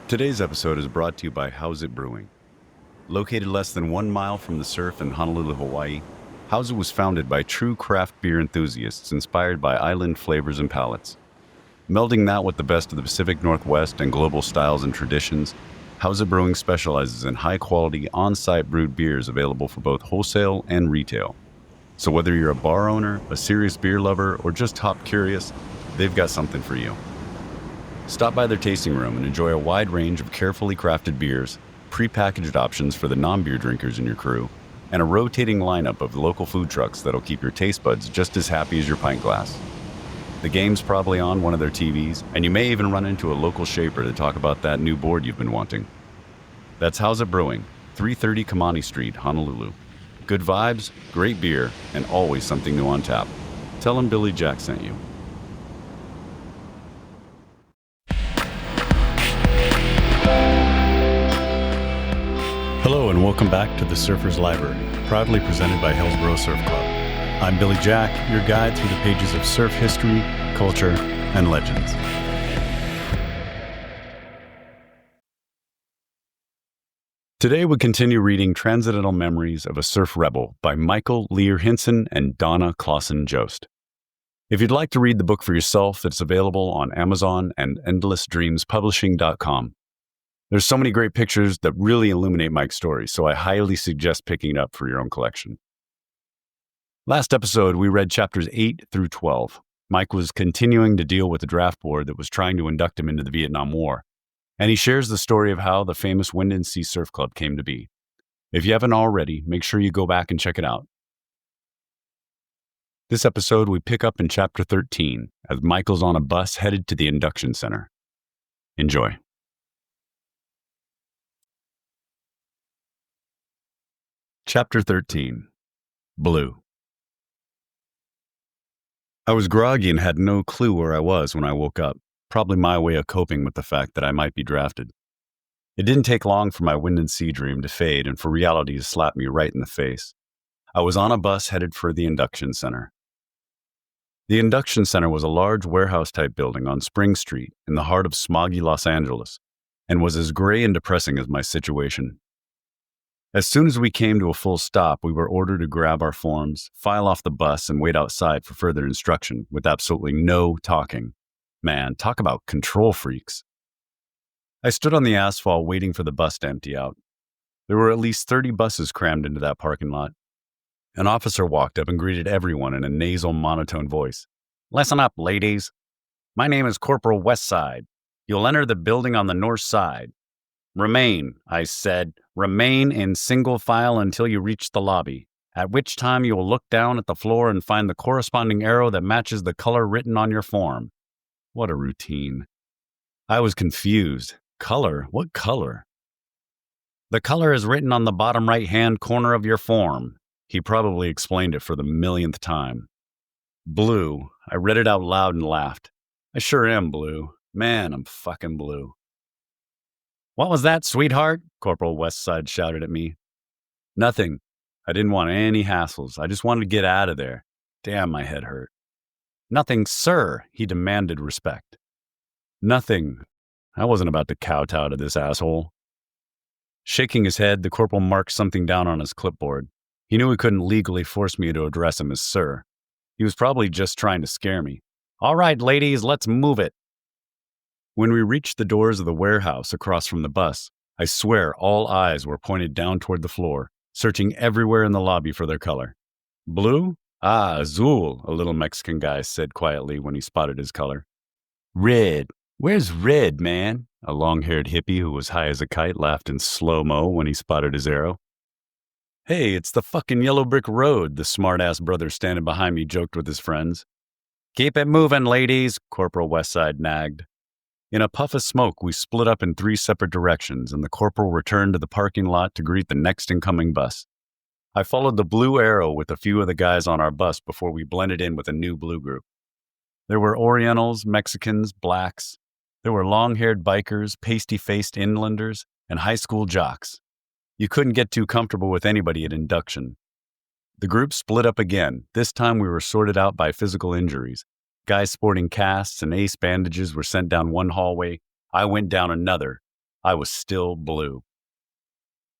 Today's episode is brought to you by How's It Brewing. Located less than 1 mile from the surf in Honolulu, Hawaii, How's It was founded by true craft beer enthusiasts inspired by island flavors and palates. Melding that with the best of the Pacific Northwest and global styles and traditions, How's It Brewing specializes in high-quality, on-site brewed beers available for both wholesale and retail. So whether you're a bar owner, a serious beer lover, or just hop curious, they've got something for you. Stop by their tasting room and enjoy a wide range of carefully crafted beers, pre-packaged options for the non-beer drinkers in your crew, and a rotating lineup of local food trucks that'll keep your taste buds just as happy as your pint glass. The game's probably on one of their TVs, and you may even run into a local shaper to talk about that new board you've been wanting. That's How's It Brewing, 330 Kamani Street, Honolulu. Good vibes, great beer, and always something new on tap. Tell them Billy Jack sent you. Hello and welcome back to the Surfer's Library, proudly presented by Hillsborough Surf Club. I'm Billy Jack, your guide through the pages of surf history, culture, and legends. Today we continue reading Transcendental Memories of a Surf Rebel by Michael Lear Hinson and Donna Clausen Jost. If you'd like to read the book for yourself, it's available on Amazon and EndlessDreamsPublishing.com. There's so many great pictures that really illuminate Mike's story, so I highly suggest picking it up for your own collection. Last episode, we read chapters 8 through 12. Mike was continuing to deal with the draft board that was trying to induct him into the Vietnam War, and he shares the story of how the famous Wind and Sea Surf Club came to be. If you haven't already, make sure you go back and check it out. This episode, we pick up in chapter 13, as Michael's on a bus headed to the induction center. Enjoy. Chapter 13. Blue. I was groggy and had no clue where I was when I woke up, probably my way of coping with the fact that I might be drafted. It didn't take long for my wind and sea dream to fade and for reality to slap me right in the face. I was on a bus headed for the induction center. The induction center was a large warehouse-type building on Spring Street in the heart of smoggy Los Angeles, and was as gray and depressing as my situation. As soon as we came to a full stop, we were ordered to grab our forms, file off the bus, and wait outside for further instruction, with absolutely no talking. Man, talk about control freaks. I stood on the asphalt waiting for the bus to empty out. There were at least 30 buses crammed into that parking lot. An officer walked up and greeted everyone in a nasal, monotone voice. "Listen up, ladies. My name is Corporal Westside. You'll enter the building on the north side. Remain, I said, remain in single file until you reach the lobby, at which time you will look down at the floor and find the corresponding arrow that matches the color written on your form." What a routine. I was confused. Color? What color? "The color is written on the bottom right-hand corner of your form." He probably explained it for the millionth time. "Blue." I read it out loud and laughed. I sure am blue. Man, I'm fucking blue. "What was that, sweetheart?" Corporal Westside shouted at me. "Nothing. I didn't want any hassles. I just wanted to get out of there. Damn, my head hurt." "Nothing, sir," he demanded respect. "Nothing." I wasn't about to kowtow to this asshole. Shaking his head, the corporal marked something down on his clipboard. He knew he couldn't legally force me to address him as sir. He was probably just trying to scare me. "All right, ladies, let's move it." When we reached the doors of the warehouse across from the bus, I swear all eyes were pointed down toward the floor, searching everywhere in the lobby for their color. "Blue? Ah, azul," a little Mexican guy said quietly when he spotted his color. "Red. Where's red, man?" A long-haired hippie who was high as a kite laughed in slow-mo when he spotted his arrow. "Hey, it's the fucking yellow brick road," the smart-ass brother standing behind me joked with his friends. "Keep it moving, ladies," Corporal Westside nagged. In a puff of smoke, we split up in 3 separate directions, and the corporal returned to the parking lot to greet the next incoming bus. I followed the blue arrow with a few of the guys on our bus before we blended in with a new blue group. There were Orientals, Mexicans, blacks. There were long-haired bikers, pasty-faced inlanders, and high school jocks. You couldn't get too comfortable with anybody at induction. The group split up again. This time we were sorted out by physical injuries. Guys sporting casts and ace bandages were sent down one hallway. I went down another. I was still blue.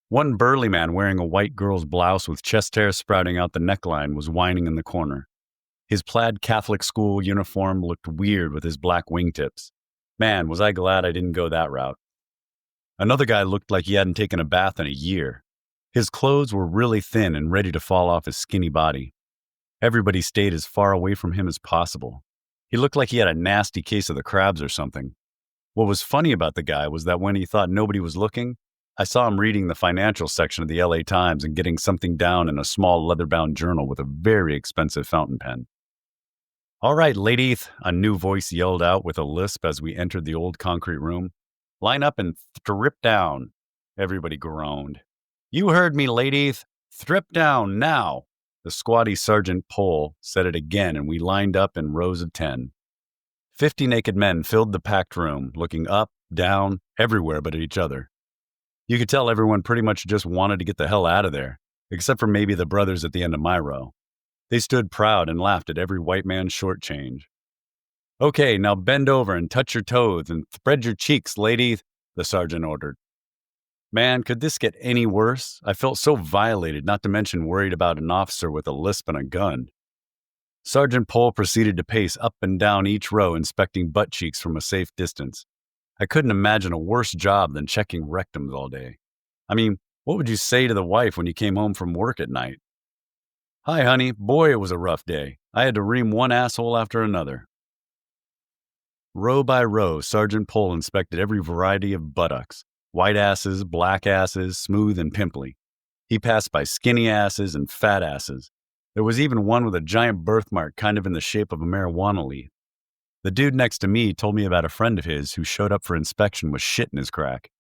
One burly man wearing a white girl's blouse with chest hair sprouting out the neckline was whining in the corner. His plaid Catholic school uniform looked weird with his black wingtips. Man, was I glad I didn't go that route. Another guy looked like he hadn't taken a bath in a year. His clothes were really thin and ready to fall off his skinny body. Everybody stayed as far away from him as possible. He looked like he had a nasty case of the crabs or something. What was funny about the guy was that when he thought nobody was looking, I saw him reading the financial section of the LA Times and getting something down in a small leather-bound journal with a very expensive fountain pen. "All right, ladies," a new voice yelled out with a lisp as we entered the old concrete room. "Line up and strip down." Everybody groaned. "You heard me, ladies. Strip down now." The squatty Sergeant Pole said it again, and we lined up in rows of 10. 50 naked men filled the packed room, looking up, down, everywhere but at each other. You could tell everyone pretty much just wanted to get the hell out of there, except for maybe the brothers at the end of my row. They stood proud and laughed at every white man's shortchange. "Okay, now bend over and touch your toes and spread your cheeks, ladies," the sergeant ordered. Man, could this get any worse? I felt so violated, not to mention worried about an officer with a lisp and a gun. Sergeant Pole proceeded to pace up and down each row, inspecting butt cheeks from a safe distance. I couldn't imagine a worse job than checking rectums all day. I mean, what would you say to the wife when you came home from work at night? "Hi, honey. Boy, it was a rough day. I had to ream one asshole after another." Row by row, Sergeant Pole inspected every variety of buttocks. White asses, black asses, smooth and pimply. He passed by skinny asses and fat asses. There was even one with a giant birthmark kind of in the shape of a marijuana leaf. The dude next to me told me about a friend of his who showed up for inspection with shit in his crack.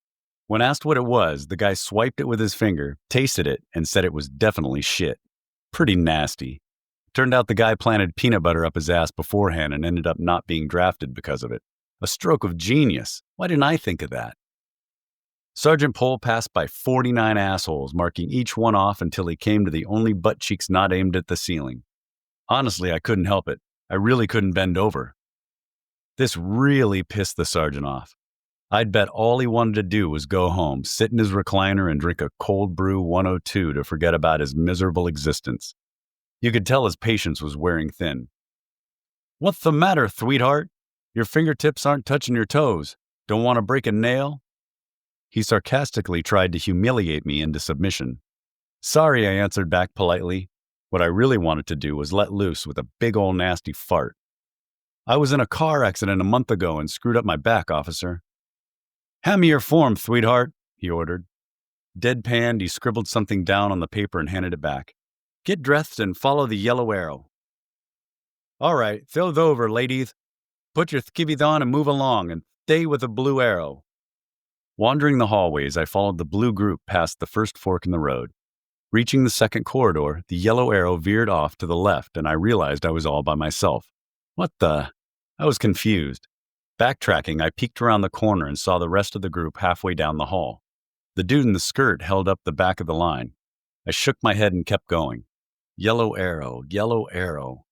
When asked what it was, the guy swiped it with his finger, tasted it, and said it was definitely shit. Pretty nasty. Turned out the guy planted peanut butter up his ass beforehand and ended up not being drafted because of it. A stroke of genius. Why didn't I think of that? Sergeant Pole passed by 49 assholes, marking each one off until he came to the only butt cheeks not aimed at the ceiling. Honestly, I couldn't help it. I really couldn't bend over. This really pissed the sergeant off. I'd bet all he wanted to do was go home, sit in his recliner, and drink a cold brew 102 to forget about his miserable existence. You could tell his patience was wearing thin. "What's the matter, sweetheart? Your fingertips aren't touching your toes. Don't want to break a nail?" He sarcastically tried to humiliate me into submission. "Sorry," I answered back politely. What I really wanted to do was let loose with a big ol' nasty fart. "I was in a car accident a month ago and screwed up my back, officer." "Hand me your form, sweetheart," he ordered. Deadpanned, he scribbled something down on the paper and handed it back. "Get dressed and follow the yellow arrow." "All right, throw's over, ladies. Put your skivvies on and move along, and stay with the blue arrow." Wandering the hallways, I followed the blue group past the first fork in the road. Reaching the second corridor, the yellow arrow veered off to the left, and I realized I was all by myself. What the? I was confused. Backtracking, I peeked around the corner and saw the rest of the group halfway down the hall. The dude in the skirt held up the back of the line. I shook my head and kept going. Yellow arrow, yellow arrow.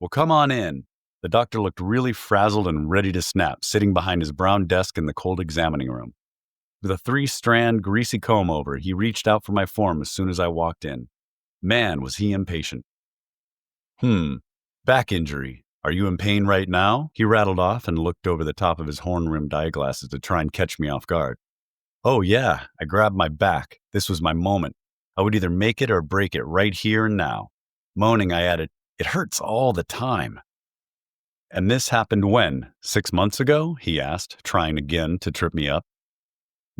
"Well, come on in." The doctor looked really frazzled and ready to snap, sitting behind his brown desk in the cold examining room. With a 3-strand, greasy comb over, he reached out for my form as soon as I walked in. Man, was he impatient. Back injury. Are you in pain right now?" He rattled off and looked over the top of his horn-rimmed eyeglasses to try and catch me off guard. "Oh yeah," I grabbed my back. This was my moment. I would either make it or break it right here and now. Moaning, I added, "It hurts all the time." "And this happened when? 6 months ago?" he asked, trying again to trip me up.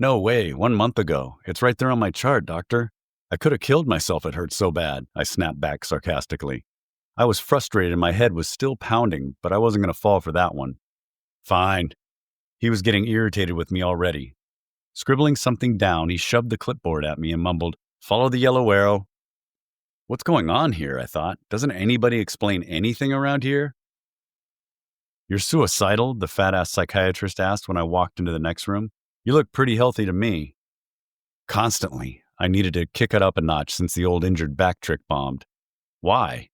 "No way, 1 month ago. It's right there on my chart, doctor. I could have killed myself, it hurt so bad," I snapped back sarcastically. I was frustrated and my head was still pounding, but I wasn't going to fall for that one. "Fine." He was getting irritated with me already. Scribbling something down, he shoved the clipboard at me and mumbled, "Follow the yellow arrow." What's going on here, I thought. Doesn't anybody explain anything around here? "You're suicidal?" the fat-ass psychiatrist asked when I walked into the next room. "You look pretty healthy to me." Constantly. I needed to kick it up a notch since the old injured back trick bombed. "Why?"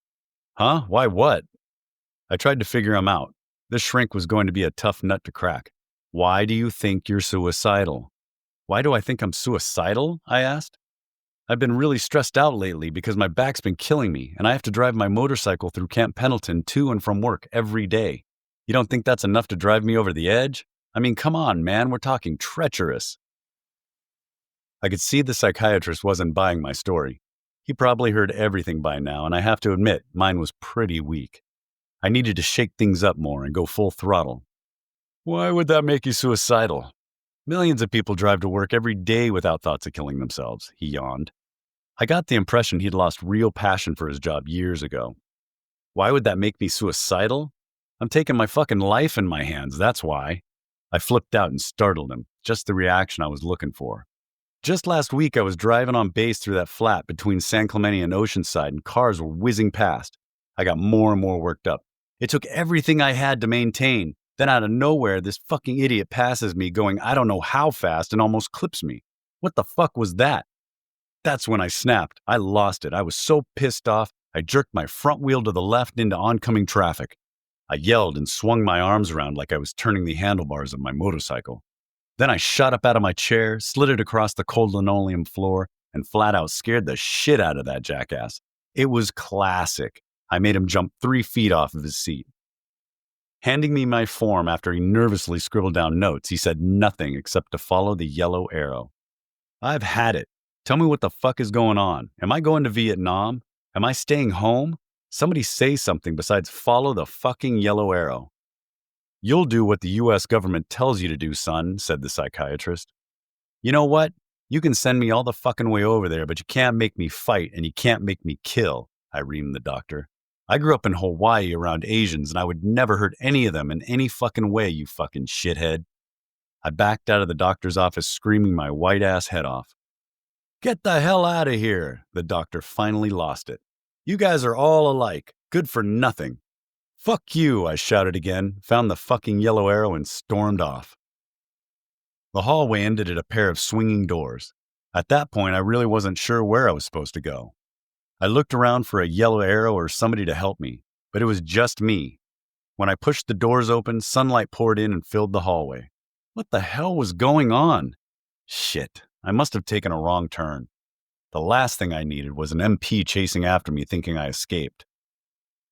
"Huh? Why what?" I tried to figure him out. This shrink was going to be a tough nut to crack. "Why do you think you're suicidal?" Why do I think I'm suicidal? I asked. I've been really stressed out lately because my back's been killing me, and I have to drive my motorcycle through Camp Pendleton to and from work every day. You don't think that's enough to drive me over the edge? I mean, come on, man, we're talking treacherous. I could see the psychiatrist wasn't buying my story. He probably heard everything by now, and I have to admit, mine was pretty weak. I needed to shake things up more and go full throttle. Why would that make you suicidal? Millions of people drive to work every day without thoughts of killing themselves, he yawned. I got the impression he'd lost real passion for his job years ago. Why would that make me suicidal? I'm taking my fucking life in my hands, that's why. I flipped out and startled him, just the reaction I was looking for. Just last week, I was driving on base through that flat between San Clemente and Oceanside, and cars were whizzing past. I got more and more worked up. It took everything I had to maintain. Then out of nowhere, this fucking idiot passes me going I don't know how fast and almost clips me. What the fuck was that? That's when I snapped. I lost it. I was so pissed off, I jerked my front wheel to the left into oncoming traffic. I yelled and swung my arms around like I was turning the handlebars of my motorcycle. Then I shot up out of my chair, slid it across the cold linoleum floor, and flat out scared the shit out of that jackass. It was classic. I made him jump 3 feet off of his seat. Handing me my form after he nervously scribbled down notes, he said nothing except to follow the yellow arrow. I've had it. Tell me what the fuck is going on. Am I going to Vietnam? Am I staying home? Somebody say something besides follow the fucking yellow arrow. You'll do what the U.S. government tells you to do, son, said the psychiatrist. You know what? You can send me all the fucking way over there, but you can't make me fight and you can't make me kill, I reamed the doctor. I grew up in Hawaii around Asians, and I would never hurt any of them in any fucking way, you fucking shithead. I backed out of the doctor's office screaming my white-ass head off. Get the hell out of here, the doctor finally lost it. You guys are all alike, good for nothing. Fuck you, I shouted again, found the fucking yellow arrow and stormed off. The hallway ended at a pair of swinging doors. At that point, I really wasn't sure where I was supposed to go. I looked around for a yellow arrow or somebody to help me, but it was just me. When I pushed the doors open, sunlight poured in and filled the hallway. What the hell was going on? Shit, I must have taken a wrong turn. The last thing I needed was an MP chasing after me thinking I escaped.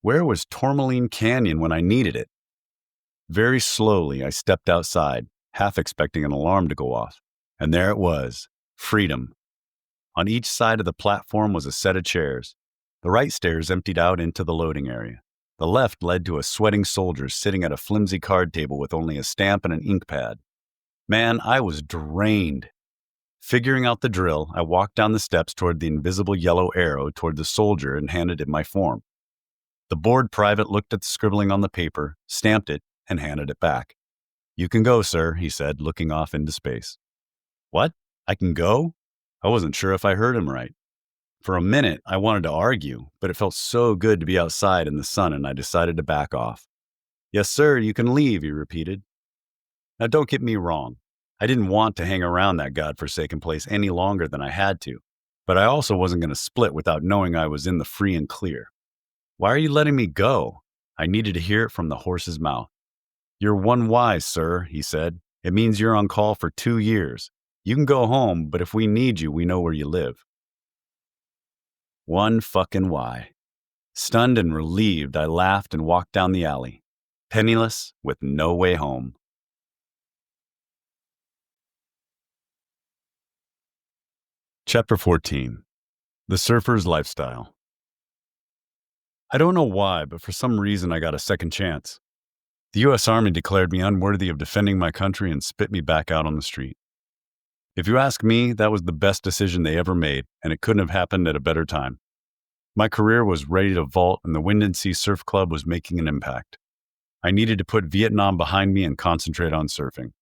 Where was Tourmaline Canyon when I needed it? Very slowly, I stepped outside, half expecting an alarm to go off. And there it was, freedom. On each side of the platform was a set of chairs. The right stairs emptied out into the loading area. The left led to a sweating soldier sitting at a flimsy card table with only a stamp and an ink pad. Man, I was drained. Figuring out the drill, I walked down the steps toward the invisible yellow arrow toward the soldier and handed him my form. The bored private looked at the scribbling on the paper, stamped it, and handed it back. You can go, sir, he said, looking off into space. What? I can go? I wasn't sure if I heard him right. For a minute, I wanted to argue, but it felt so good to be outside in the sun and I decided to back off. Yes, sir, you can leave, he repeated. Now don't get me wrong. I didn't want to hang around that godforsaken place any longer than I had to, but I also wasn't going to split without knowing I was in the free and clear. Why are you letting me go? I needed to hear it from the horse's mouth. You're one wise, sir, he said. It means you're on call for 2 years. You can go home, but if we need you, we know where you live. One fucking why. Stunned and relieved, I laughed and walked down the alley, penniless, with no way home. Chapter 14. The Surfer's Lifestyle. I don't know why, but for some reason I got a second chance. The U.S. Army declared me unworthy of defending my country and spit me back out on the street. If you ask me, that was the best decision they ever made, and it couldn't have happened at a better time. My career was ready to vault, and the Wind and Sea Surf Club was making an impact. I needed to put Vietnam behind me and concentrate on surfing.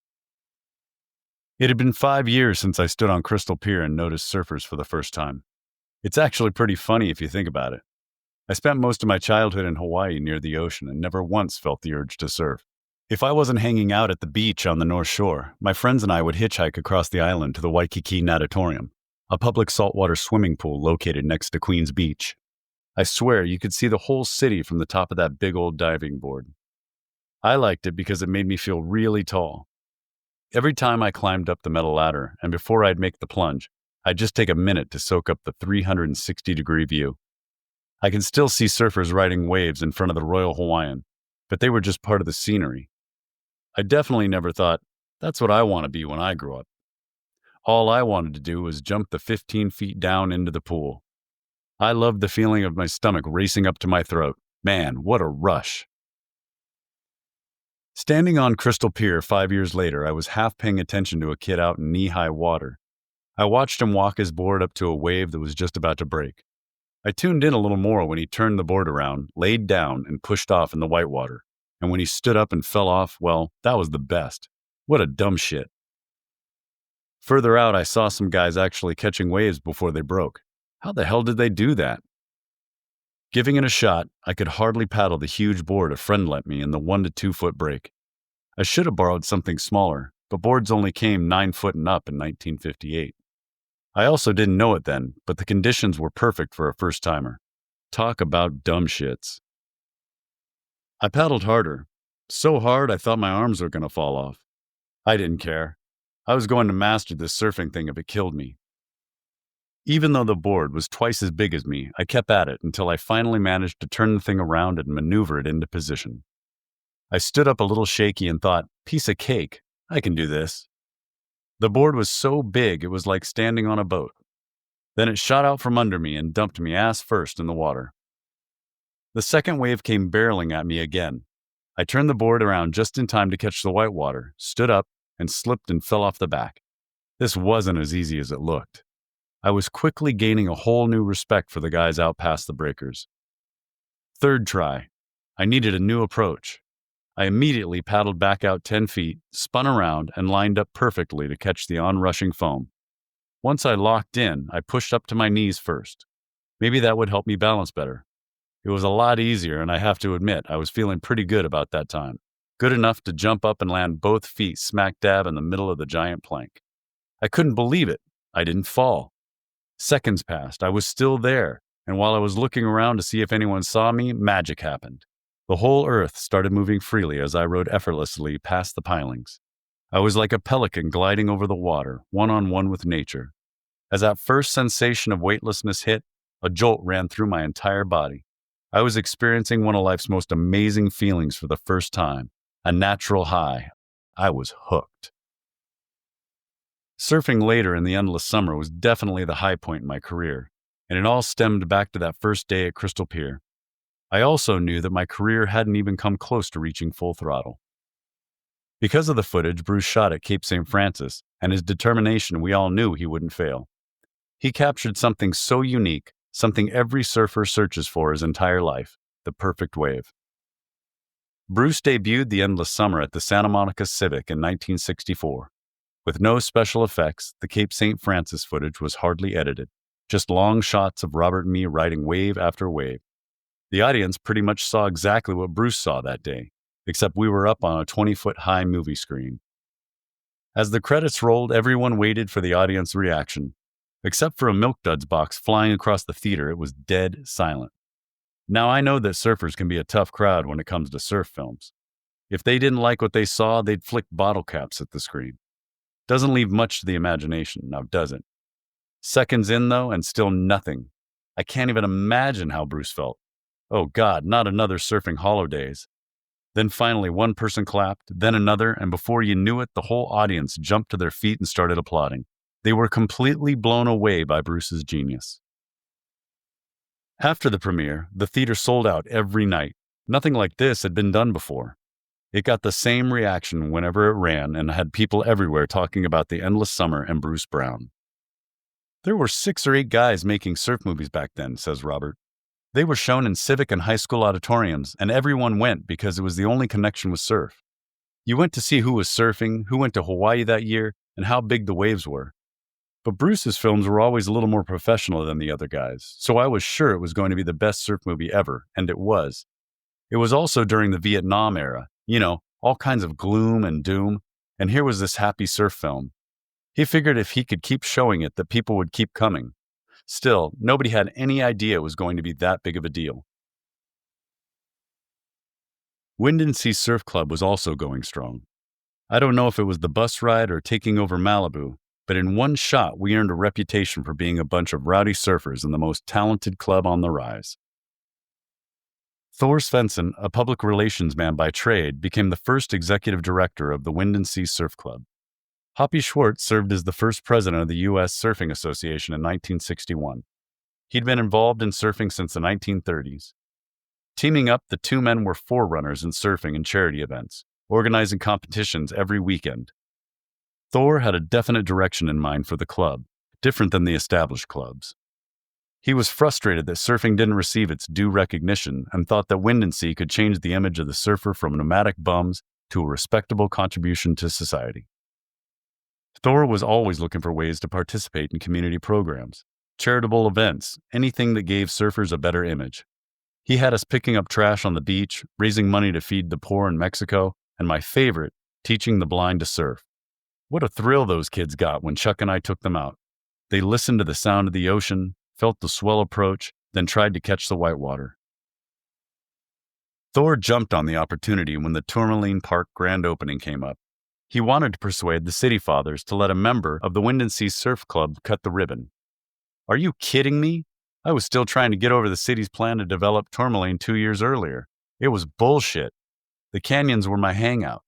It had been 5 years since I stood on Crystal Pier and noticed surfers for the first time. It's actually pretty funny if you think about it. I spent most of my childhood in Hawaii near the ocean and never once felt the urge to surf. If I wasn't hanging out at the beach on the North Shore, my friends and I would hitchhike across the island to the Waikiki Natatorium, a public saltwater swimming pool located next to Queens Beach. I swear you could see the whole city from the top of that big old diving board. I liked it because it made me feel really tall. Every time I climbed up the metal ladder, and before I'd make the plunge, I'd just take a minute to soak up the 360-degree view. I can still see surfers riding waves in front of the Royal Hawaiian, but they were just part of the scenery. I definitely never thought, that's what I want to be when I grow up. All I wanted to do was jump the 15 feet down into the pool. I loved the feeling of my stomach racing up to my throat. Man, what a rush. Standing on Crystal Pier 5 years later, I was half paying attention to a kid out in knee-high water. I watched him walk his board up to a wave that was just about to break. I tuned in a little more when he turned the board around, laid down, and pushed off in the whitewater. And when he stood up and fell off, well, that was the best. What a dumb shit. Further out, I saw some guys actually catching waves before they broke. How the hell did they do that? Giving it a shot, I could hardly paddle the huge board a friend lent me in the 1 to 2 foot break. I should have borrowed something smaller, but boards only came 9 foot and up in 1958. I also didn't know it then, but the conditions were perfect for a first-timer. Talk about dumb shits. I paddled harder. So hard I thought my arms were going to fall off. I didn't care. I was going to master this surfing thing if it killed me. Even though the board was twice as big as me, I kept at it until I finally managed to turn the thing around and maneuver it into position. I stood up a little shaky and thought, piece of cake, I can do this. The board was so big it was like standing on a boat. Then it shot out from under me and dumped me ass first in the water. The second wave came barreling at me again. I turned the board around just in time to catch the whitewater, stood up, and slipped and fell off the back. This wasn't as easy as it looked. I was quickly gaining a whole new respect for the guys out past the breakers. Third try. I needed a new approach. I immediately paddled back out 10 feet, spun around, and lined up perfectly to catch the onrushing foam. Once I locked in, I pushed up to my knees first. Maybe that would help me balance better. It was a lot easier, and I have to admit, I was feeling pretty good about that time. Good enough to jump up and land both feet smack dab in the middle of the giant plank. I couldn't believe it. I didn't fall. Seconds passed. I was still there, and while I was looking around to see if anyone saw me, magic happened. The whole earth started moving freely as I rode effortlessly past the pilings. I was like a pelican gliding over the water, one-on-one with nature. As that first sensation of weightlessness hit, a jolt ran through my entire body. I was experiencing one of life's most amazing feelings for the first time, a natural high. I was hooked. Surfing later in the endless summer was definitely the high point in my career, and it all stemmed back to that first day at Crystal Pier. I also knew that my career hadn't even come close to reaching full throttle. Because of the footage Bruce shot at Cape St. Francis and his determination, we all knew he wouldn't fail. He captured something so unique, something every surfer searches for his entire life, the perfect wave. Bruce debuted The Endless Summer at the Santa Monica Civic in 1964. With no special effects, the Cape St. Francis footage was hardly edited, just long shots of Robert and me riding wave after wave. The audience pretty much saw exactly what Bruce saw that day, except we were up on a 20-foot-high movie screen. As the credits rolled, everyone waited for the audience reaction. Except for a Milk Duds box flying across the theater, it was dead silent. Now I know that surfers can be a tough crowd when it comes to surf films. If they didn't like what they saw, they'd flick bottle caps at the screen. Doesn't leave much to the imagination, now does it? Seconds in, though, and still nothing. I can't even imagine how Bruce felt. Oh God, not another surfing hollow days. Then finally one person clapped, then another, and before you knew it, the whole audience jumped to their feet and started applauding. They were completely blown away by Bruce's genius. After the premiere, the theater sold out every night. Nothing like this had been done before. It got the same reaction whenever it ran and had people everywhere talking about The Endless Summer and Bruce Brown. There were 6 or 8 guys making surf movies back then, says Robert. They were shown in civic and high school auditoriums, and everyone went because it was the only connection with surf. You went to see who was surfing, who went to Hawaii that year, and how big the waves were. But Bruce's films were always a little more professional than the other guys, so I was sure it was going to be the best surf movie ever, and it was. It was also during the Vietnam era, all kinds of gloom and doom, and here was this happy surf film. He figured if he could keep showing it that people would keep coming. Still, nobody had any idea it was going to be that big of a deal. Wind and Sea Surf Club was also going strong. I don't know if it was the bus ride or taking over Malibu, but in one shot we earned a reputation for being a bunch of rowdy surfers and the most talented club on the rise. Thor Svensson, a public relations man by trade, became the first executive director of the Wind and Sea Surf Club. Hoppy Schwartz served as the first president of the U.S. Surfing Association in 1961. He'd been involved in surfing since the 1930s. Teaming up, the two men were forerunners in surfing and charity events, organizing competitions every weekend. Thor had a definite direction in mind for the club, different than the established clubs. He was frustrated that surfing didn't receive its due recognition and thought that Wind and Sea could change the image of the surfer from nomadic bums to a respectable contribution to society. Thor was always looking for ways to participate in community programs, charitable events, anything that gave surfers a better image. He had us picking up trash on the beach, raising money to feed the poor in Mexico, and my favorite, teaching the blind to surf. What a thrill those kids got when Chuck and I took them out. They listened to the sound of the ocean, felt the swell approach, then tried to catch the whitewater. Thor jumped on the opportunity when the Tourmaline Park grand opening came up. He wanted to persuade the city fathers to let a member of the Wind and Sea Surf Club cut the ribbon. Are you kidding me? I was still trying to get over the city's plan to develop Tourmaline 2 years earlier. It was bullshit. The canyons were my hangout.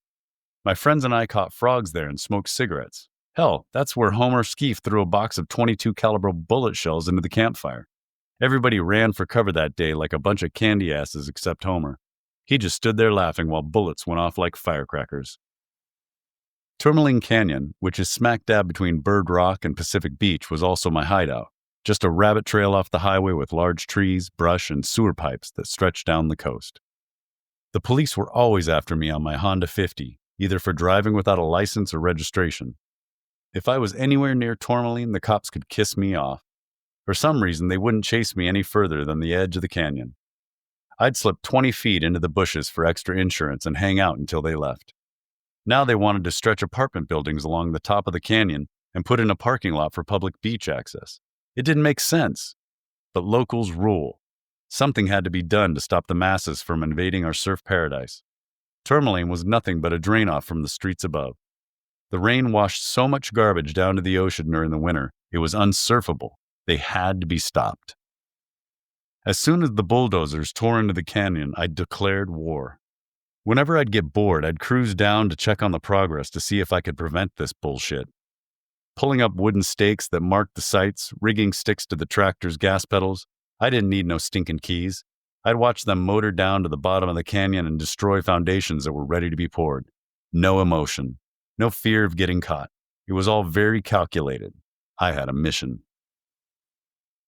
My friends and I caught frogs there and smoked cigarettes. Hell, that's where Homer Skeef threw a box of .22 caliber bullet shells into the campfire. Everybody ran for cover that day like a bunch of candy asses except Homer. He just stood there laughing while bullets went off like firecrackers. Tourmaline Canyon, which is smack dab between Bird Rock and Pacific Beach, was also my hideout. Just a rabbit trail off the highway with large trees, brush, and sewer pipes that stretched down the coast. The police were always after me on my Honda 50, either for driving without a license or registration. If I was anywhere near Tourmaline, the cops could kiss me off. For some reason, they wouldn't chase me any further than the edge of the canyon. I'd slip 20 feet into the bushes for extra insurance and hang out until they left. Now they wanted to stretch apartment buildings along the top of the canyon and put in a parking lot for public beach access. It didn't make sense. But locals rule. Something had to be done to stop the masses from invading our surf paradise. Tourmaline was nothing but a drain-off from the streets above. The rain washed so much garbage down to the ocean during the winter, it was unsurfable. They had to be stopped. As soon as the bulldozers tore into the canyon, I declared war. Whenever I'd get bored, I'd cruise down to check on the progress to see if I could prevent this bullshit. Pulling up wooden stakes that marked the sites, rigging sticks to the tractor's gas pedals, I didn't need no stinking keys. I'd watch them motor down to the bottom of the canyon and destroy foundations that were ready to be poured. No emotion. No fear of getting caught. It was all very calculated. I had a mission.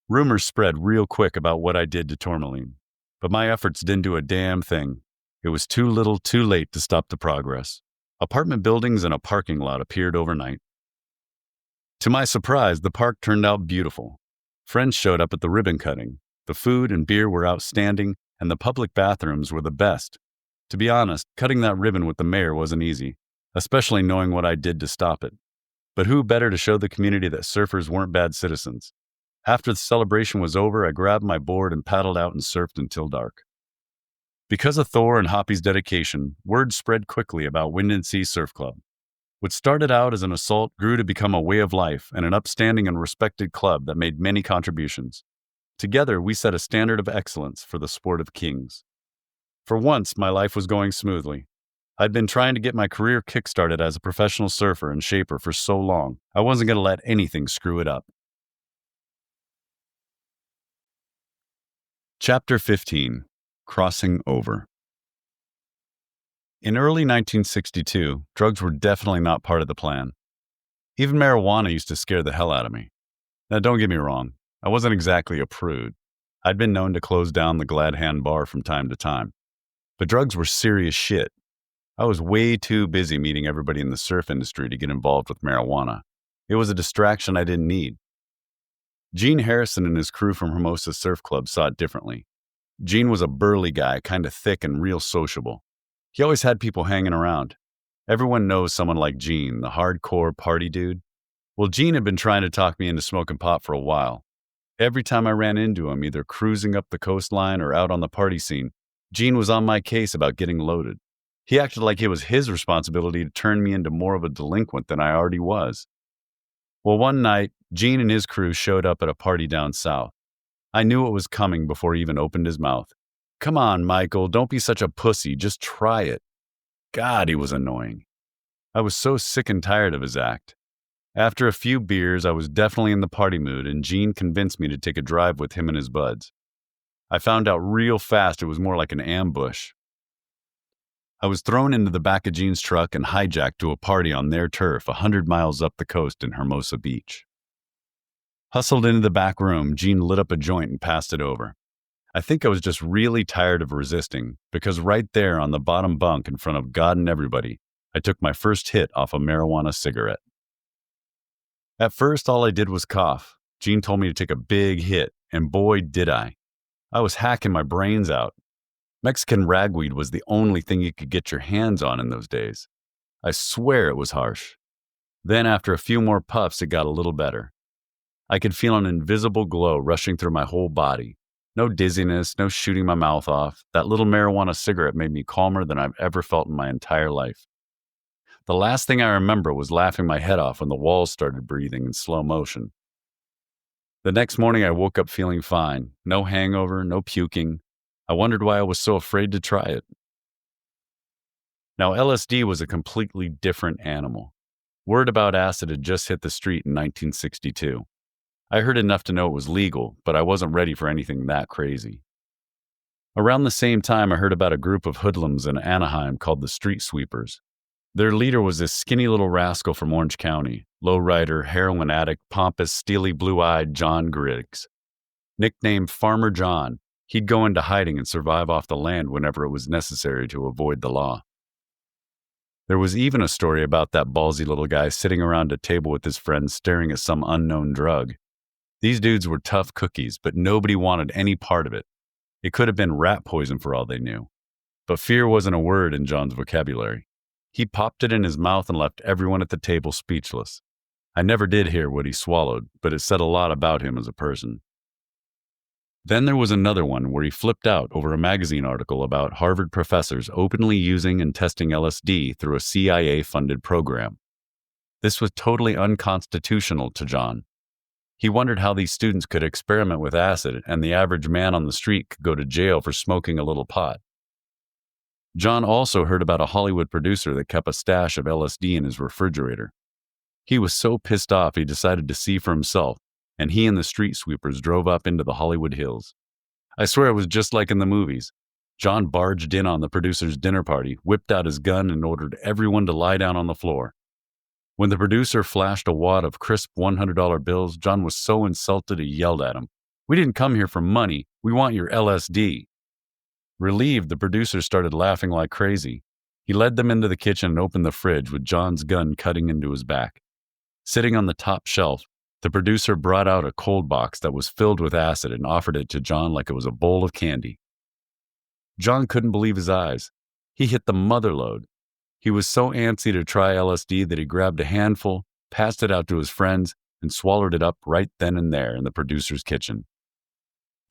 Rumors spread real quick about what I did to Tourmaline, but my efforts didn't do a damn thing. It was too little, too late to stop the progress. Apartment buildings and a parking lot appeared overnight. To my surprise, the park turned out beautiful. Friends showed up at the ribbon cutting. The food and beer were outstanding, and the public bathrooms were the best. To be honest, cutting that ribbon with the mayor wasn't easy, especially knowing what I did to stop it. But who better to show the community that surfers weren't bad citizens? After the celebration was over, I grabbed my board and paddled out and surfed until dark. Because of Thor and Hoppy's dedication, word spread quickly about Wind and Sea Surf Club. What started out as an assault grew to become a way of life and an upstanding and respected club that made many contributions. Together, we set a standard of excellence for the sport of kings. For once, my life was going smoothly. I'd been trying to get my career kick-started as a professional surfer and shaper for so long, I wasn't going to let anything screw it up. Chapter 15. Crossing Over. In early 1962, drugs were definitely not part of the plan. Even marijuana used to scare the hell out of me. Now, don't get me wrong, I wasn't exactly a prude. I'd been known to close down the Glad Hand bar from time to time. But drugs were serious shit. I was way too busy meeting everybody in the surf industry to get involved with marijuana. It was a distraction I didn't need. Gene Harrison and his crew from Hermosa Surf Club saw it differently. Gene was a burly guy, kind of thick and real sociable. He always had people hanging around. Everyone knows someone like Gene, the hardcore party dude. Well, Gene had been trying to talk me into smoking pot for a while. Every time I ran into him, either cruising up the coastline or out on the party scene, Gene was on my case about getting loaded. He acted like it was his responsibility to turn me into more of a delinquent than I already was. Well, one night, Gene and his crew showed up at a party down south. I knew it was coming before he even opened his mouth. "Come on, Michael, don't be such a pussy, just try it." God, he was annoying. I was so sick and tired of his act. After a few beers, I was definitely in the party mood, and Gene convinced me to take a drive with him and his buds. I found out real fast it was more like an ambush. I was thrown into the back of Gene's truck and hijacked to a party on their turf 100 miles up the coast in Hermosa Beach. Hustled into the back room, Gene lit up a joint and passed it over. I think I was just really tired of resisting, because right there on the bottom bunk in front of God and everybody, I took my first hit off a marijuana cigarette. At first, all I did was cough. Gene told me to take a big hit, and boy, did I. I was hacking my brains out. Mexican ragweed was the only thing you could get your hands on in those days. I swear it was harsh. Then, after a few more puffs, it got a little better. I could feel an invisible glow rushing through my whole body. No dizziness, no shooting my mouth off. That little marijuana cigarette made me calmer than I've ever felt in my entire life. The last thing I remember was laughing my head off when the walls started breathing in slow motion. The next morning, I woke up feeling fine. No hangover, no puking. I wondered why I was so afraid to try it. Now, LSD was a completely different animal. Word about acid had just hit the street in 1962. I heard enough to know it was legal, but I wasn't ready for anything that crazy. Around the same time, I heard about a group of hoodlums in Anaheim called the Street Sweepers. Their leader was this skinny little rascal from Orange County, lowrider, heroin addict, pompous, steely blue-eyed John Griggs. Nicknamed Farmer John, he'd go into hiding and survive off the land whenever it was necessary to avoid the law. There was even a story about that ballsy little guy sitting around a table with his friends staring at some unknown drug. These dudes were tough cookies, but nobody wanted any part of it. It could have been rat poison for all they knew. But fear wasn't a word in John's vocabulary. He popped it in his mouth and left everyone at the table speechless. I never did hear what he swallowed, but it said a lot about him as a person. Then there was another one where he flipped out over a magazine article about Harvard professors openly using and testing LSD through a CIA-funded program. This was totally unconstitutional to John. He wondered how these students could experiment with acid and the average man on the street could go to jail for smoking a little pot. John also heard about a Hollywood producer that kept a stash of LSD in his refrigerator. He was so pissed off he decided to see for himself, and he and the street sweepers drove up into the Hollywood Hills. I swear it was just like in the movies. John barged in on the producer's dinner party, whipped out his gun, and ordered everyone to lie down on the floor. When the producer flashed a wad of crisp $100 bills, John was so insulted he yelled at him, "We didn't come here for money. We want your LSD." Relieved, the producer started laughing like crazy. He led them into the kitchen and opened the fridge with John's gun cutting into his back. Sitting on the top shelf, the producer brought out a cold box that was filled with acid and offered it to John like it was a bowl of candy. John couldn't believe his eyes. He hit the mother lode. He was so antsy to try LSD that he grabbed a handful, passed it out to his friends, and swallowed it up right then and there in the producer's kitchen.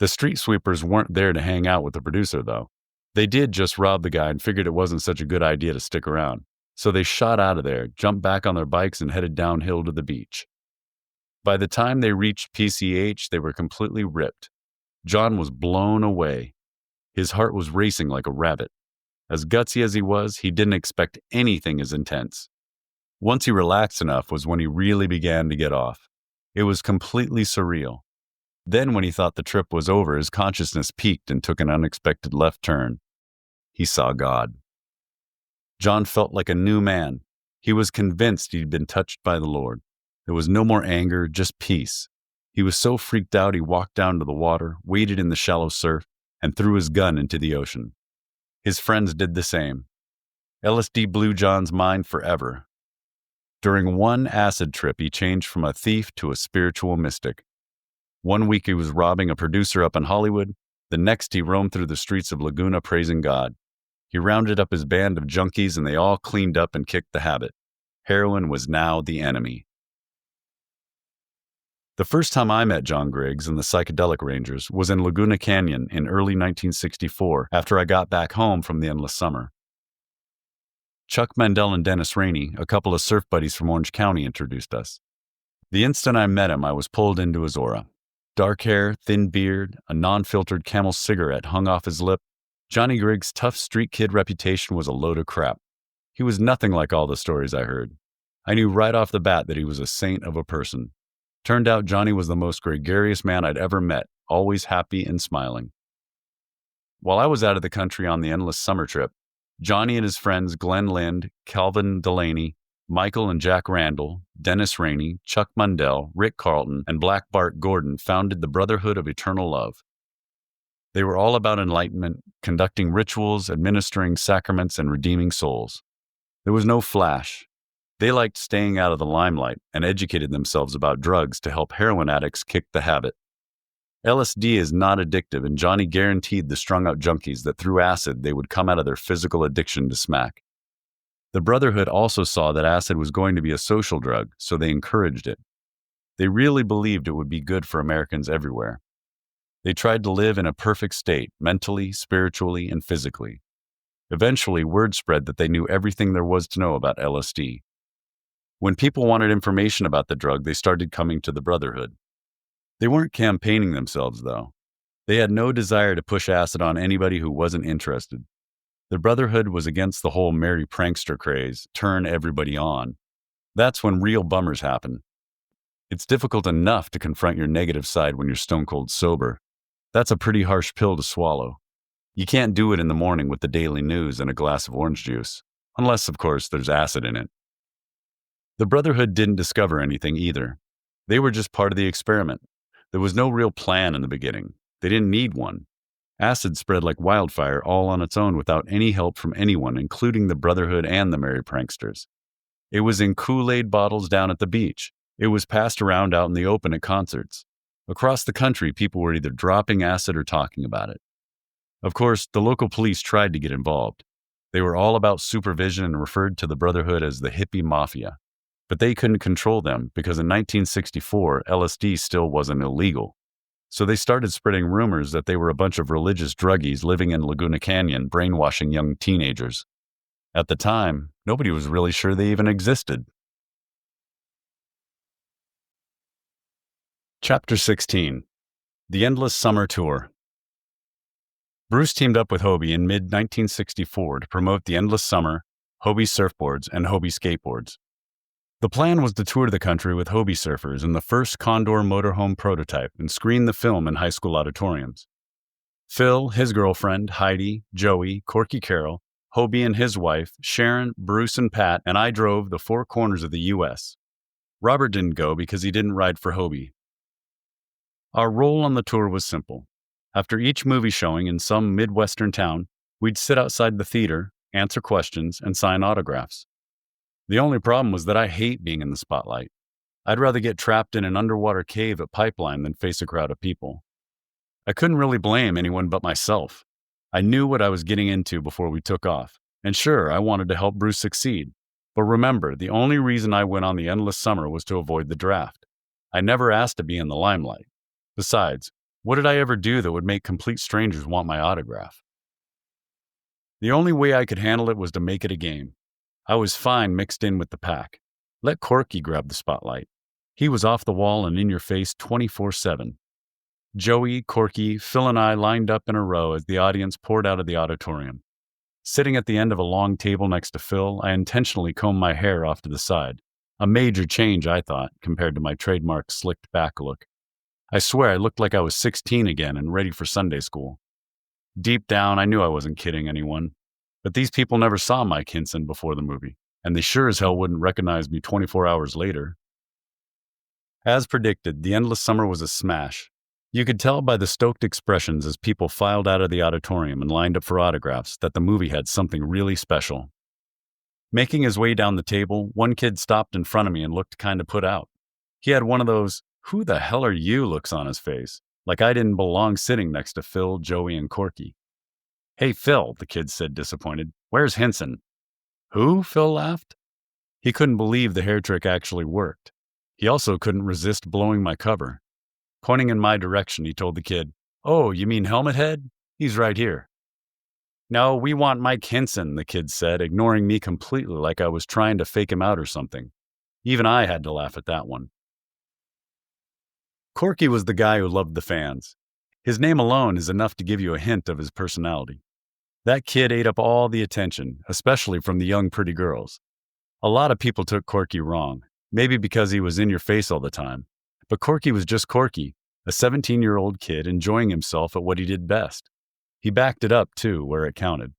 The street sweepers weren't there to hang out with the producer, though. They did just rob the guy and figured it wasn't such a good idea to stick around. So they shot out of there, jumped back on their bikes, and headed downhill to the beach. By the time they reached PCH, they were completely ripped. John was blown away. His heart was racing like a rabbit. As gutsy as he was, he didn't expect anything as intense. Once he relaxed enough was when he really began to get off. It was completely surreal. Then when he thought the trip was over, his consciousness peaked and took an unexpected left turn. He saw God. John felt like a new man. He was convinced he'd been touched by the Lord. There was no more anger, just peace. He was so freaked out he walked down to the water, waded in the shallow surf, and threw his gun into the ocean. His friends did the same. LSD blew John's mind forever. During one acid trip, he changed from a thief to a spiritual mystic. One week he was robbing a producer up in Hollywood. The next he roamed through the streets of Laguna praising God. He rounded up his band of junkies and they all cleaned up and kicked the habit. Heroin was now the enemy. The first time I met John Griggs and the Psychedelic Rangers was in Laguna Canyon in early 1964 after I got back home from the endless summer. Chuck Mandel and Dennis Rainey, a couple of surf buddies from Orange County, introduced us. The instant I met him, I was pulled into his aura. Dark hair, thin beard, a non-filtered Camel cigarette hung off his lip. Johnny Grigg's tough street kid reputation was a load of crap. He was nothing like all the stories I heard. I knew right off the bat that he was a saint of a person. Turned out Johnny was the most gregarious man I'd ever met, always happy and smiling. While I was out of the country on the endless summer trip, Johnny and his friends Glenn Lind, Calvin Delaney, Michael and Jack Randall, Dennis Rainey, Chuck Mundell, Rick Carlton, and Black Bart Gordon founded the Brotherhood of Eternal Love. They were all about enlightenment, conducting rituals, administering sacraments, and redeeming souls. There was no flash. They liked staying out of the limelight and educated themselves about drugs to help heroin addicts kick the habit. LSD is not addictive, and Johnny guaranteed the strung-out junkies that through acid they would come out of their physical addiction to smack. The Brotherhood also saw that acid was going to be a social drug, so they encouraged it. They really believed it would be good for Americans everywhere. They tried to live in a perfect state, mentally, spiritually, and physically. Eventually, word spread that they knew everything there was to know about LSD. When people wanted information about the drug, they started coming to the Brotherhood. They weren't campaigning themselves, though. They had no desire to push acid on anybody who wasn't interested. The Brotherhood was against the whole merry prankster craze, turn everybody on. That's when real bummers happen. It's difficult enough to confront your negative side when you're stone cold sober. That's a pretty harsh pill to swallow. You can't do it in the morning with the daily news and a glass of orange juice, unless, of course, there's acid in it. The Brotherhood didn't discover anything either. They were just part of the experiment. There was no real plan in the beginning. They didn't need one. Acid spread like wildfire all on its own without any help from anyone, including the Brotherhood and the merry pranksters. It was in Kool-Aid bottles down at the beach. It was passed around out in the open at concerts. Across the country, people were either dropping acid or talking about it. Of course, the local police tried to get involved. They were all about supervision and referred to the Brotherhood as the hippie mafia. But they couldn't control them because in 1964, LSD still wasn't illegal. So they started spreading rumors that they were a bunch of religious druggies living in Laguna Canyon, brainwashing young teenagers. At the time, nobody was really sure they even existed. Chapter 16. The Endless Summer Tour. Bruce teamed up with Hobie in mid-1964 to promote the Endless Summer, Hobie surfboards, and Hobie skateboards. The plan was to tour the country with Hobie surfers in the first Condor motorhome prototype and screen the film in high school auditoriums. Phil, his girlfriend, Heidi, Joey, Corky Carroll, Hobie and his wife, Sharon, Bruce, and Pat, and I drove the four corners of the U.S. Robert didn't go because he didn't ride for Hobie. Our role on the tour was simple. After each movie showing in some Midwestern town, we'd sit outside the theater, answer questions, and sign autographs. The only problem was that I hate being in the spotlight. I'd rather get trapped in an underwater cave at Pipeline than face a crowd of people. I couldn't really blame anyone but myself. I knew what I was getting into before we took off, and sure, I wanted to help Bruce succeed. But remember, the only reason I went on the Endless Summer was to avoid the draft. I never asked to be in the limelight. Besides, what did I ever do that would make complete strangers want my autograph? The only way I could handle it was to make it a game. I was fine mixed in with the pack. Let Corky grab the spotlight. He was off the wall and in your face 24/7. Joey, Corky, Phil, and I lined up in a row as the audience poured out of the auditorium. Sitting at the end of a long table next to Phil, I intentionally combed my hair off to the side. A major change, I thought, compared to my trademark slicked back look. I swear I looked like I was 16 again and ready for Sunday school. Deep down, I knew I wasn't kidding anyone. But these people never saw Mike Hinson before the movie, and they sure as hell wouldn't recognize me 24 hours later. As predicted, The Endless Summer was a smash. You could tell by the stoked expressions as people filed out of the auditorium and lined up for autographs that the movie had something really special. Making his way down the table, one kid stopped in front of me and looked kind of put out. He had one of those, "Who the hell are you?" looks on his face, like I didn't belong sitting next to Phil, Joey, and Corky. "Hey, Phil," the kid said, disappointed. "Where's Hinson?" "Who?" Phil laughed. He couldn't believe the hair trick actually worked. He also couldn't resist blowing my cover. Pointing in my direction, he told the kid, "Oh, you mean Helmet Head? He's right here." No, we want Mike Hinson, the kid said, ignoring me completely like I was trying to fake him out or something. Even I had to laugh at that one. Corky was the guy who loved the fans. His name alone is enough to give you a hint of his personality. That kid ate up all the attention, especially from the young pretty girls. A lot of people took Corky wrong, maybe because he was in your face all the time. But Corky was just Corky, a 17-year-old kid enjoying himself at what he did best. He backed it up, too, where it counted.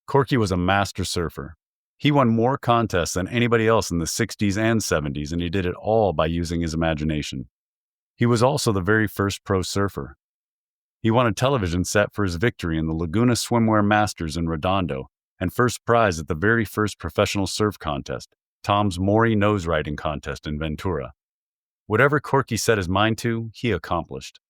Corky was a master surfer. He won more contests than anybody else in the 60s and 70s, and he did it all by using his imagination. He was also the very first pro surfer. He won a television set for his victory in the Laguna Swimwear Masters in Redondo and first prize at the very first professional surf contest, Tom's Maury Nose Riding Contest in Ventura. Whatever Corky set his mind to, he accomplished.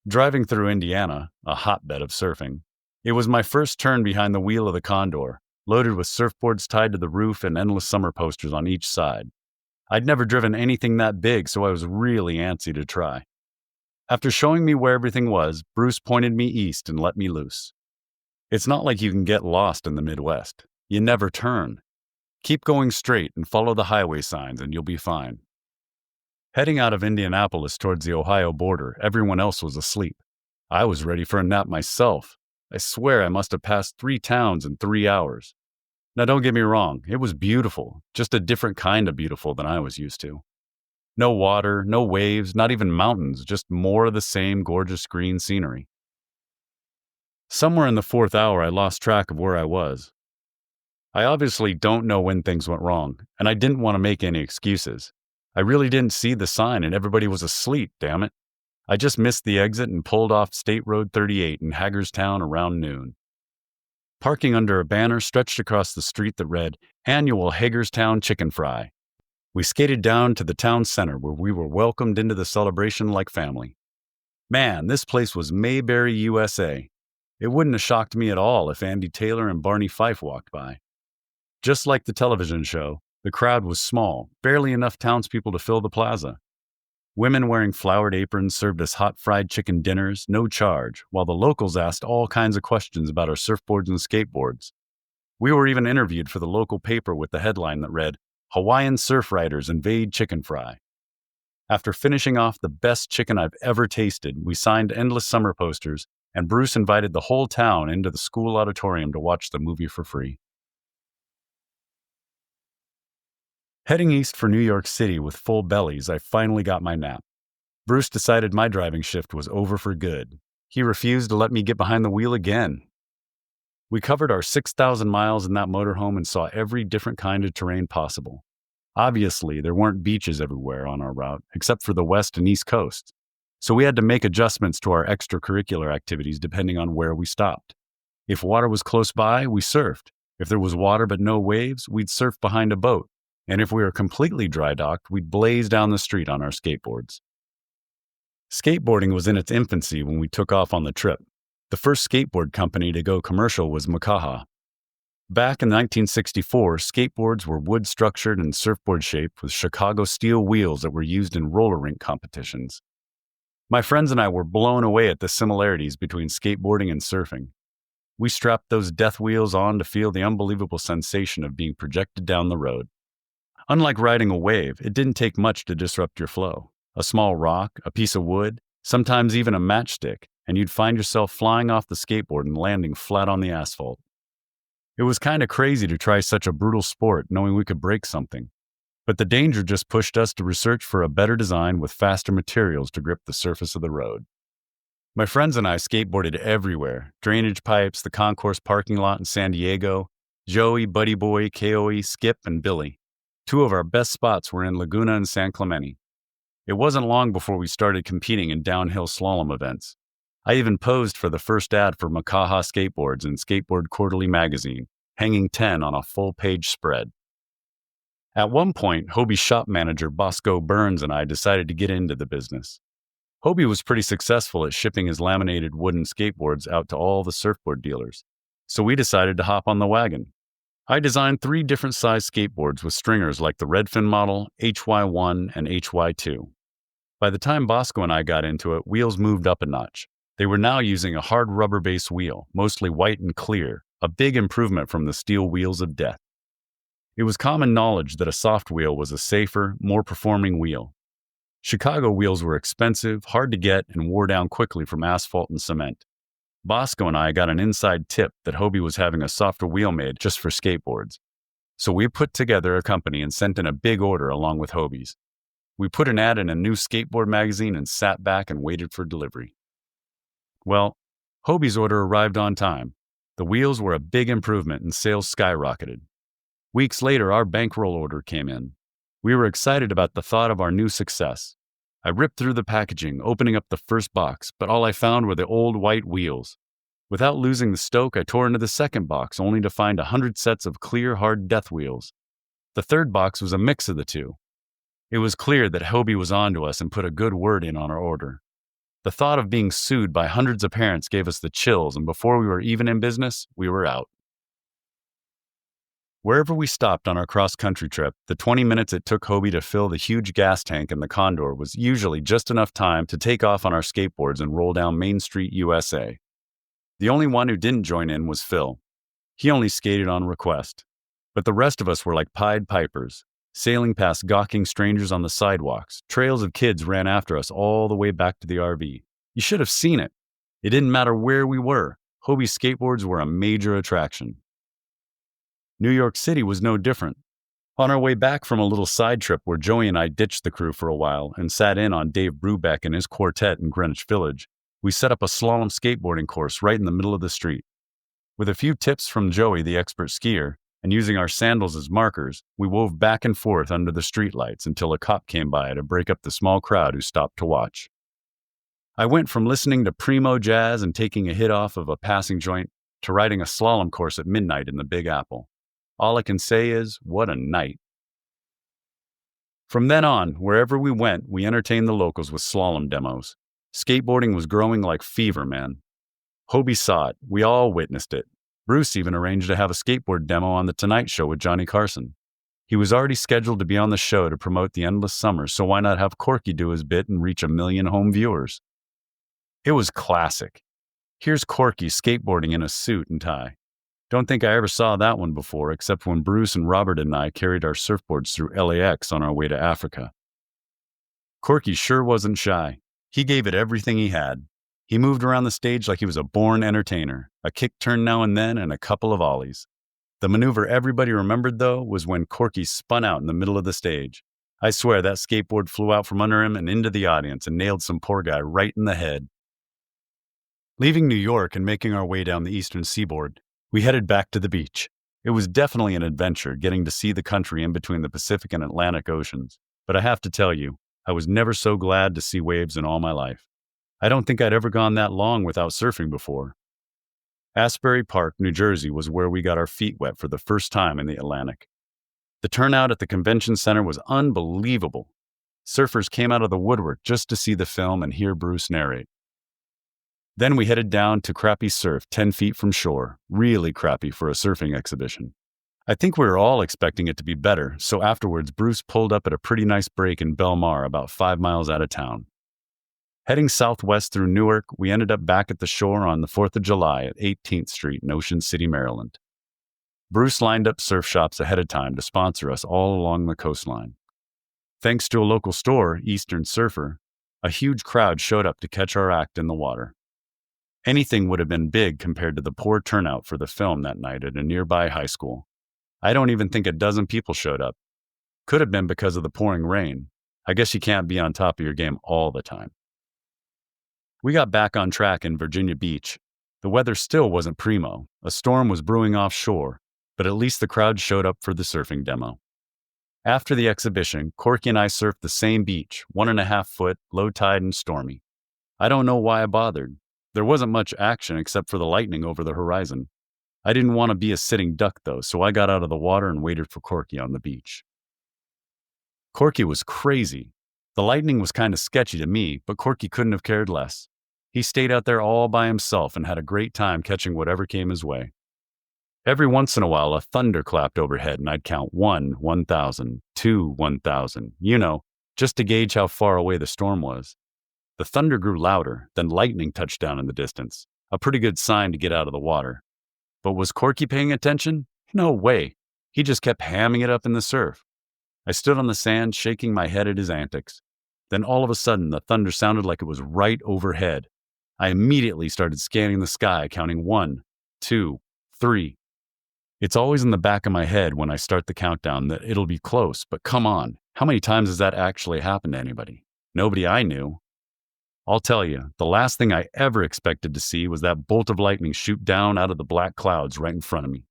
Driving through Indiana, a hotbed of surfing, it was my first turn behind the wheel of the Condor, loaded with surfboards tied to the roof and endless summer posters on each side. I'd never driven anything that big, so I was really antsy to try. After showing me where everything was, Bruce pointed me east and let me loose. It's not like you can get lost in the Midwest. You never turn. Keep going straight and follow the highway signs and you'll be fine. Heading out of Indianapolis towards the Ohio border, everyone else was asleep. I was ready for a nap myself. I swear I must have passed 3 towns in 3 hours. Now don't get me wrong, it was beautiful, just a different kind of beautiful than I was used to. No water, no waves, not even mountains, just more of the same gorgeous green scenery. Somewhere in the 4th hour, I lost track of where I was. I obviously don't know when things went wrong, and I didn't want to make any excuses. I really didn't see the sign and everybody was asleep, damn it. I just missed the exit and pulled off State Road 38 in Hagerstown around noon. Parking under a banner stretched across the street that read, Annual Hagerstown Chicken Fry. We skated down to the town center where we were welcomed into the celebration like family. Man, this place was Mayberry, USA. It wouldn't have shocked me at all if Andy Taylor and Barney Fife walked by. Just like the television show, the crowd was small, barely enough townspeople to fill the plaza. Women wearing flowered aprons served us hot fried chicken dinners, no charge, while the locals asked all kinds of questions about our surfboards and skateboards. We were even interviewed for the local paper with the headline that read, Hawaiian Surf Riders Invade Chicken Fry. After finishing off the best chicken I've ever tasted, we signed endless summer posters, and Bruce invited the whole town into the school auditorium to watch the movie for free. Heading east for New York City with full bellies, I finally got my nap. Bruce decided my driving shift was over for good. He refused to let me get behind the wheel again. We covered our 6,000 miles in that motorhome and saw every different kind of terrain possible. Obviously, there weren't beaches everywhere on our route, except for the west and east coasts. So we had to make adjustments to our extracurricular activities depending on where we stopped. If water was close by, we surfed. If there was water but no waves, we'd surf behind a boat. And if we were completely dry docked, we'd blaze down the street on our skateboards. Skateboarding was in its infancy when we took off on the trip. The first skateboard company to go commercial was Makaha. Back in 1964, skateboards were wood-structured and surfboard-shaped with Chicago steel wheels that were used in roller rink competitions. My friends and I were blown away at the similarities between skateboarding and surfing. We strapped those death wheels on to feel the unbelievable sensation of being projected down the road. Unlike riding a wave, it didn't take much to disrupt your flow. A small rock, a piece of wood, sometimes even a matchstick, and you'd find yourself flying off the skateboard and landing flat on the asphalt. It was kind of crazy to try such a brutal sport knowing we could break something. But the danger just pushed us to research for a better design with faster materials to grip the surface of the road. My friends and I skateboarded everywhere, drainage pipes, the concourse parking lot in San Diego, Joey, Buddy Boy, Koe, Skip, and Billy. 2 of our best spots were in Laguna and San Clemente. It wasn't long before we started competing in downhill slalom events. I even posed for the first ad for Makaha skateboards in Skateboard Quarterly magazine, hanging 10 on a full-page spread. At one point, Hobie's shop manager Bosco Burns and I decided to get into the business. Hobie was pretty successful at shipping his laminated wooden skateboards out to all the surfboard dealers, so we decided to hop on the wagon. I designed 3 different size skateboards with stringers like the Redfin model, HY1, and HY2. By the time Bosco and I got into it, wheels moved up a notch. They were now using a hard rubber base wheel, mostly white and clear, a big improvement from the steel wheels of death. It was common knowledge that a soft wheel was a safer, more performing wheel. Chicago wheels were expensive, hard to get, and wore down quickly from asphalt and cement. Bosco and I got an inside tip that Hobie was having a softer wheel made just for skateboards. So we put together a company and sent in a big order along with Hobie's. We put an ad in a new skateboard magazine and sat back and waited for delivery. Well, Hobie's order arrived on time. The wheels were a big improvement and sales skyrocketed. Weeks later, our bankroll order came in. We were excited about the thought of our new success. I ripped through the packaging, opening up the first box, but all I found were the old white wheels. Without losing the stoke, I tore into the second box, only to find 100 sets of clear, hard death wheels. The third box was a mix of the two. It was clear that Hobie was onto us and put a good word in on our order. The thought of being sued by hundreds of parents gave us the chills, and before we were even in business, we were out. Wherever we stopped on our cross-country trip, the 20 minutes it took Hobie to fill the huge gas tank in the Condor was usually just enough time to take off on our skateboards and roll down Main Street, USA. The only one who didn't join in was Phil. He only skated on request. But the rest of us were like Pied Pipers, sailing past gawking strangers on the sidewalks. Trails of kids ran after us all the way back to the RV. You should have seen it. It didn't matter where we were. Hobie's skateboards were a major attraction. New York City was no different. On our way back from a little side trip where Joey and I ditched the crew for a while and sat in on Dave Brubeck and his quartet in Greenwich Village, we set up a slalom skateboarding course right in the middle of the street. With a few tips from Joey, the expert skier, and using our sandals as markers, we wove back and forth under the streetlights until a cop came by to break up the small crowd who stopped to watch. I went from listening to primo jazz and taking a hit off of a passing joint to riding a slalom course at midnight in the Big Apple. All I can say is, what a night. From then on, wherever we went, we entertained the locals with slalom demos. Skateboarding was growing like fever, man. Hobie saw it. We all witnessed it. Bruce even arranged to have a skateboard demo on The Tonight Show with Johnny Carson. He was already scheduled to be on the show to promote the endless summer, so why not have Corky do his bit and reach 1 million home viewers? It was classic. Here's Corky skateboarding in a suit and tie. Don't think I ever saw that one before, except when Bruce and Robert and I carried our surfboards through LAX on our way to Africa. Corky sure wasn't shy. He gave it everything he had. He moved around the stage like he was a born entertainer, a kick turn now and then and a couple of ollies. The maneuver everybody remembered, though, was when Corky spun out in the middle of the stage. I swear that skateboard flew out from under him and into the audience and nailed some poor guy right in the head. Leaving New York and making our way down the eastern seaboard, we headed back to the beach. It was definitely an adventure getting to see the country in between the Pacific and Atlantic Oceans. But I have to tell you, I was never so glad to see waves in all my life. I don't think I'd ever gone that long without surfing before. Asbury Park, New Jersey was where we got our feet wet for the first time in the Atlantic. The turnout at the convention center was unbelievable. Surfers came out of the woodwork just to see the film and hear Bruce narrate. Then we headed down to Crappy Surf 10 feet from shore, really crappy for a surfing exhibition. I think we were all expecting it to be better, so afterwards Bruce pulled up at a pretty nice break in Belmar about 5 miles out of town. Heading southwest through Newark, we ended up back at the shore on the 4th of July at 18th Street in Ocean City, Maryland. Bruce lined up surf shops ahead of time to sponsor us all along the coastline. Thanks to a local store, Eastern Surfer, a huge crowd showed up to catch our act in the water. Anything would have been big compared to the poor turnout for the film that night at a nearby high school. I don't even think a dozen people showed up. Could have been because of the pouring rain. I guess you can't be on top of your game all the time. We got back on track in Virginia Beach. The weather still wasn't primo. A storm was brewing offshore, but at least the crowd showed up for the surfing demo. After the exhibition, Corky and I surfed the same beach, 1.5 foot, low tide and stormy. I don't know why I bothered. There wasn't much action except for the lightning over the horizon. I didn't want to be a sitting duck, though, so I got out of the water and waited for Corky on the beach. Corky was crazy. The lightning was kind of sketchy to me, but Corky couldn't have cared less. He stayed out there all by himself and had a great time catching whatever came his way. Every once in a while, a thunder clapped overhead, and I'd count 1, 1,000, 2, 1,000, just to gauge how far away the storm was. The thunder grew louder, then lightning touched down in the distance, a pretty good sign to get out of the water. But was Corky paying attention? No way. He just kept hamming it up in the surf. I stood on the sand, shaking my head at his antics. Then all of a sudden, the thunder sounded like it was right overhead. I immediately started scanning the sky, counting 1, 2, 3. It's always in the back of my head when I start the countdown that it'll be close, but come on, how many times has that actually happened to anybody? Nobody I knew. I'll tell you, the last thing I ever expected to see was that bolt of lightning shoot down out of the black clouds right in front of me.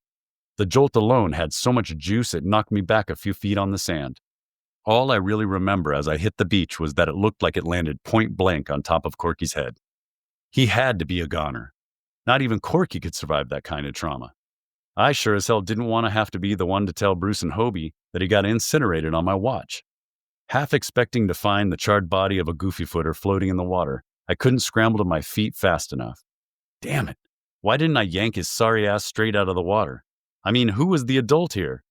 The jolt alone had so much juice it knocked me back a few feet on the sand. All I really remember as I hit the beach was that it looked like it landed point blank on top of Corky's head. He had to be a goner. Not even Corky could survive that kind of trauma. I sure as hell didn't want to have to be the one to tell Bruce and Hobie that he got incinerated on my watch. Half expecting to find the charred body of a goofy footer floating in the water, I couldn't scramble to my feet fast enough. Damn it. Why didn't I yank his sorry ass straight out of the water? I mean, who was the adult here?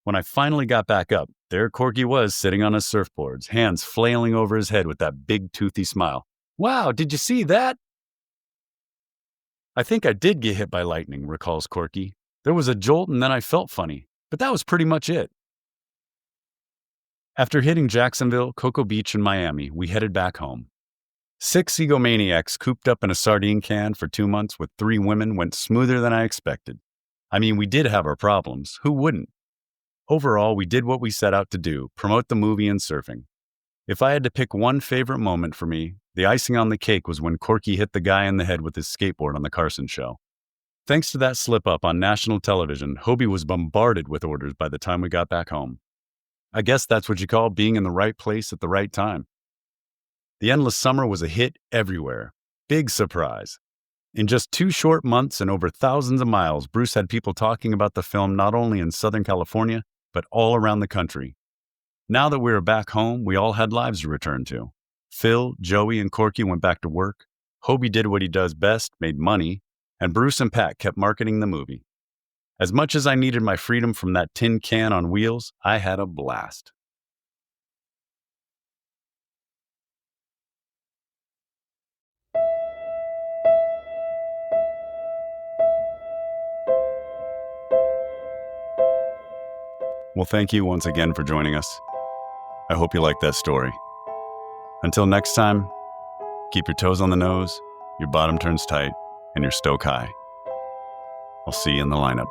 When I finally got back up, there Corky was sitting on his surfboards, hands flailing over his head with that big toothy smile. Wow, did you see that? I think I did get hit by lightning, recalls Corky. There was a jolt and then I felt funny, but that was pretty much it. After hitting Jacksonville, Cocoa Beach, and Miami, we headed back home. 6 egomaniacs cooped up in a sardine can for 2 months with 3 women went smoother than I expected. I mean, we did have our problems. Who wouldn't? Overall, we did what we set out to do, promote the movie and surfing. If I had to pick one favorite moment for me, the icing on the cake was when Corky hit the guy in the head with his skateboard on the Carson show. Thanks to that slip-up on national television, Hobie was bombarded with orders by the time we got back home. I guess that's what you call being in the right place at the right time. The Endless Summer was a hit everywhere. Big surprise. In just 2 short months and over thousands of miles, Bruce had people talking about the film not only in Southern California, but all around the country. Now that we were back home, we all had lives to return to. Phil, Joey, and Corky went back to work. Hobie did what he does best, made money, and Bruce and Pat kept marketing the movie. As much as I needed my freedom from that tin can on wheels, I had a blast. Well, thank you once again for joining us. I hope you liked that story. Until next time, keep your toes on the nose, your bottom turns tight, and your stoke high. I'll see you in the lineup.